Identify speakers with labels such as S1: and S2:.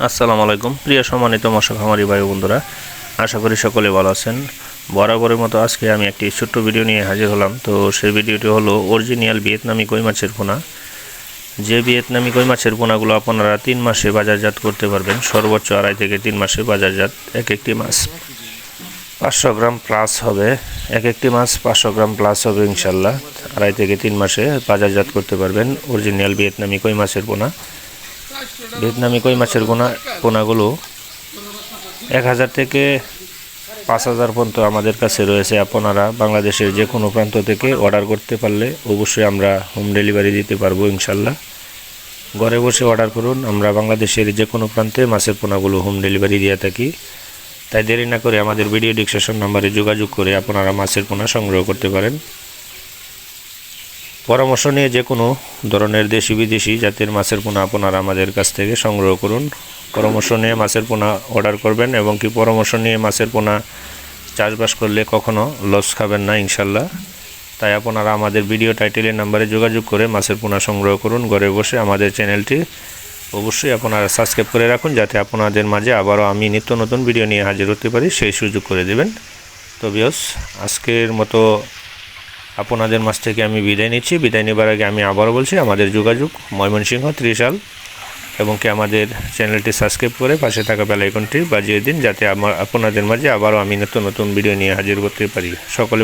S1: আসসালামু আলাইকুম প্রিয় সম্মানিত মৎস্য খামারি ভাই বন্ধুরা, আশা করি সকলে ভালো আছেন। বরাবরের মতো আজকে আমি একটি ছোট্ট ভিডিও নিয়ে হাজির হলাম। তো সেই ভিডিওটি হলো অরিজিনাল ভিয়েতনামি কই মাছের পোনা। যে ভিয়েতনামি কই মাছের পোনাগুলো আপনারা 3 মাসে বাজারজাত করতে পারবেন, সর্বোচ্চ 2.5 থেকে 3 মাসে বাজারজাত। এক একটি মাছ 500 গ্রাম প্লাস হবে, এক একটি মাছ 500 গ্রাম প্লাস হবে ইনশাল্লাহ। 2.5 থেকে 3 মাসে বাজারজাত করতে পারবেন অরিজিনাল ভিয়েতনামি কই মাছের পোনা। ভিয়েতনামি কই মাছের পোনাগুলো 1000 থেকে 5000 পর্যন্ত আমাদের কাছে রয়েছে। আপনারা বাংলাদেশের যে কোনো প্রান্ত থেকে অর্ডার করতে পারলে অবশ্যই আমরা হোম ডেলিভারি দিতে পারবো ইনশাল্লাহ। ঘরে বসে অর্ডার করুন, আমরা বাংলাদেশের যে কোনো প্রান্তে মাছের পোনাগুলো হোম ডেলিভারি দিয়ে থাকি। তাই দেরি না করে আমাদের ভিডিও ডিসক্রিপশন নাম্বারে যোগাযোগ করে আপনারা মাছের পোনা সংগ্রহ করতে পারেন। পরামর্শ নিয়ে যে কোনো ধরনের দেশি বিদেশি জাতের মাছের পোনা আপনারা আমাদের কাছ থেকে সংগ্রহ করুন। পরামর্শ নিয়ে মাছের পোনা অর্ডার করবেন এবং কি পরামর্শ নিয়ে মাছের পোনা চাষবাস করলে কখনো লস খাবেন না ইনশাল্লাহ। তাই আপনারা আমাদের ভিডিও টাইটেলের নাম্বারে যোগাযোগ করে মাছের পোনা সংগ্রহ করুন। ঘরে বসে আমাদের চ্যানেলটি অবশ্যই আপনারা সাবস্ক্রাইব করে রাখুন, যাতে আপনাদের মাঝে আবারও আমি নিত্য নতুন ভিডিও নিয়ে হাজির হতে পারি, সেই সুযোগ করে দেবেন। তো ভিউয়ার্স, আজকের মতো আপনাদের মাছ থেকে আমি বিদায় নিচ্ছি। বিদায় নেবার আগে আমি আবারও বলছি, আমাদের যোগাযোগ ময়মনসিংহ ত্রিশাল, এবং কি আমাদের চ্যানেলটি সাবস্ক্রাইব করে পাশে থাকা বেল আইকনটি বাজিয়ে দিন, যাতে আপনাদের মাঝে আবারও আমি নতুন নতুন ভিডিও নিয়ে হাজির করতে পারি। সকলে